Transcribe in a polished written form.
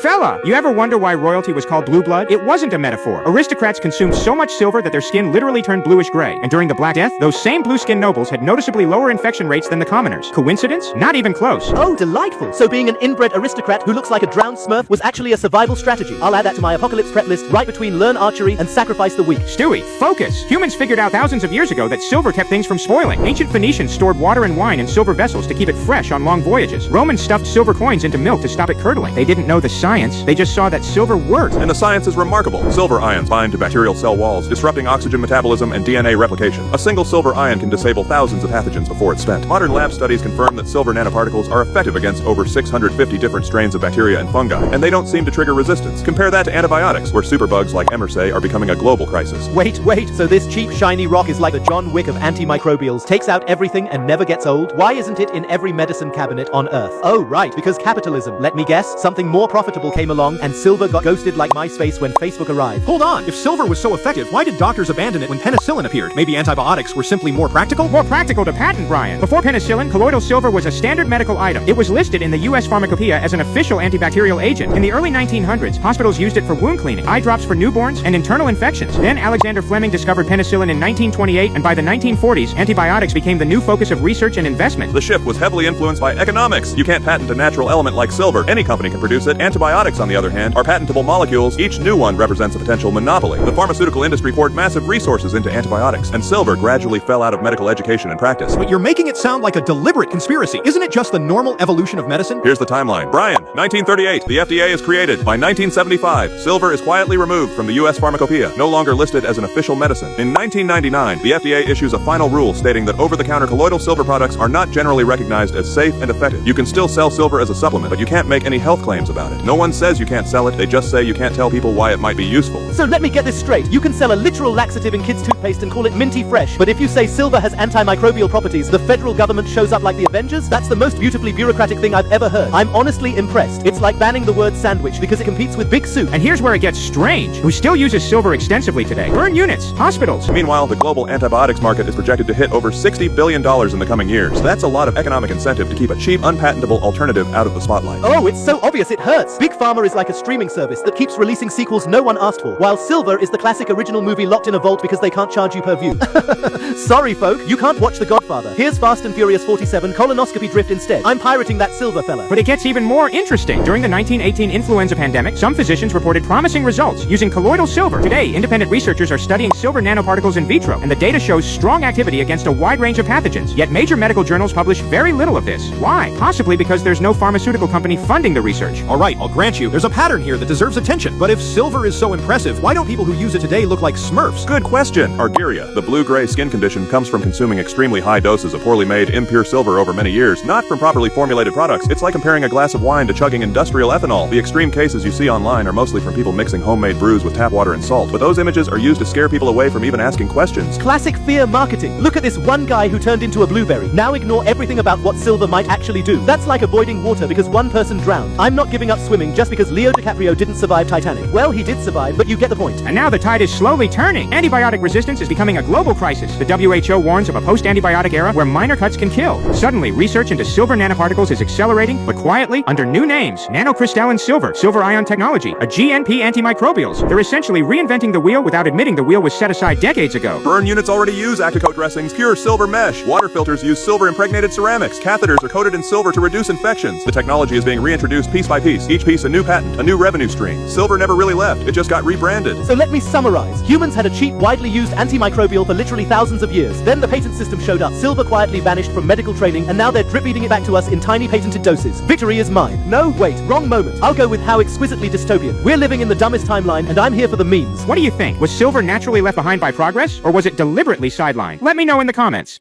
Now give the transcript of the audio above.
Fella, you ever wonder why royalty was called blue blood? It wasn't a metaphor. Aristocrats consumed so much silver that their skin literally turned bluish-gray. And during the Black Death, those same blue-skinned nobles had noticeably lower infection rates than the commoners. Coincidence? Not even close. Oh, delightful. So being an inbred aristocrat who looks like a drowned smurf was actually a survival strategy. I'll add that to my apocalypse prep list right between learn archery and sacrifice the weak. Stewie, focus. Humans figured out thousands of years ago that silver kept things from spoiling. Ancient Phoenicians stored water and wine in silver vessels to keep it fresh on long voyages. Romans stuffed silver coins into milk to stop it curdling. They didn't know the science, they just saw that silver worked. And the science is remarkable. Silver ions bind to bacterial cell walls, disrupting oxygen metabolism and DNA replication. A single silver ion can disable thousands of pathogens before it's spent. Modern lab studies confirm that silver nanoparticles are effective against over 650 different strains of bacteria and fungi, and they don't seem to trigger resistance. Compare that to antibiotics, where superbugs like MRSA are becoming a global crisis. Wait, so this cheap shiny rock is like the John Wick of antimicrobials, takes out everything and never gets old? Why isn't it in every medicine cabinet on Earth? Oh right, because capitalism. Let me guess, something more profitable came along and silver got ghosted like MySpace when Facebook arrived. Hold on, if silver was so effective, why did doctors abandon it when penicillin appeared? Maybe antibiotics were simply more practical? More practical to patent, Brian. Before penicillin, colloidal silver was a standard medical item. It was listed in the U.S. Pharmacopoeia as an official antibacterial agent. In the early 1900s, hospitals used it for wound cleaning, eye drops for newborns, and internal infections. Then Alexander Fleming discovered penicillin in 1928, and by the 1940s, antibiotics became the new focus of research and investment. The shift was heavily influenced by economics. You can't patent a natural element like silver. Any company can produce it. Antibiotics, on the other hand, are patentable molecules. Each new one represents a potential monopoly. The pharmaceutical industry poured massive resources into antibiotics, and silver gradually fell out of medical education and practice. But you're making it sound like a deliberate conspiracy. Isn't it just the normal evolution of medicine? Here's the timeline. Brian, 1938, the FDA is created. By 1975, silver is quietly removed from the U.S. Pharmacopoeia, no longer listed as an official medicine. In 1999, the FDA issues a final rule stating that over-the-counter colloidal silver products are not generally recognized as safe and effective. You can still sell silver as a supplement, but you can't make any health claims about it. No one says you can't sell it, they just say you can't tell people why it might be useful. So let me get this straight. You can sell a literal laxative in kids' toothpaste and call it minty fresh, but if you say silver has antimicrobial properties, the federal government shows up like the Avengers? That's the most beautifully bureaucratic thing I've ever heard. I'm honestly impressed. It's like banning the word sandwich because it competes with Big Soup. And here's where it gets strange. Who still uses silver extensively today? Burn units, hospitals. Meanwhile, the global antibiotics market is projected to hit over $60 billion in the coming years. That's a lot of economic incentive to keep a cheap, unpatentable alternative out of the spotlight. Oh, it's so obvious it hurts. Big Pharma is like a streaming service that keeps releasing sequels no one asked for, while silver is the classic original movie locked in a vault because they can't charge you per view. Sorry, folk, you can't watch The Godfather. Here's Fast and Furious 47 colonoscopy drift instead. I'm pirating that silver fella. But it gets even more interesting. During the 1918 influenza pandemic, some physicians reported promising results using colloidal silver. Today, independent researchers are studying silver nanoparticles in vitro, and the data shows strong activity against a wide range of pathogens. Yet major medical journals publish very little of this. Why? Possibly because there's no pharmaceutical company funding the research. Alright, I'll grant you, there's a pattern here that deserves attention. But if silver is so impressive, why don't people who use it today look like Smurfs? Good question. Argyria, the blue-gray skin condition, comes from consuming extremely high doses of poorly made, impure silver over many years, not from properly formulated products. It's like comparing a glass of wine to chugging industrial ethanol. The extreme cases you see online are mostly from people mixing homemade brews with tap water and salt, but those images are used to scare people away from even asking questions. Classic fear marketing. Look at this one guy who turned into a blueberry. Now ignore everything about what silver might actually do. That's like avoiding water because one person drowned. I'm not giving up swimming just because Leo DiCaprio didn't survive Titanic. Well, he did survive, but you get the point. And now the tide is slowly turning. Antibiotic resistance is becoming a global crisis. The WHO warns of a post-antibiotic era where minor cuts can kill. Suddenly, research into silver nanoparticles is accelerating, but quietly, under new names. Nanocrystalline silver, silver ion technology, a GNP antimicrobials. They're essentially reinventing the wheel without admitting the wheel was set aside decades ago. Burn units already use Acticoat dressings, pure silver mesh. Water filters use silver-impregnated ceramics. Catheters are coated in silver to reduce infections. The technology is being reintroduced piece by piece. Each piece a new patent, a new revenue stream. Silver never really left. It just got rebranded. So let me summarize. Humans had a cheap, widely used antimicrobial for literally thousands of years. Then the patent system showed up. Silver quietly vanished from medical training, and now they're drip-feeding it back to us in tiny patented doses. Victory is mine. No, wait, wrong moment. I'll go with how exquisitely dystopian. We're living in the dumbest timeline, and I'm here for the memes. What do you think? Was silver naturally left behind by progress, or was it deliberately sidelined? Let me know in the comments.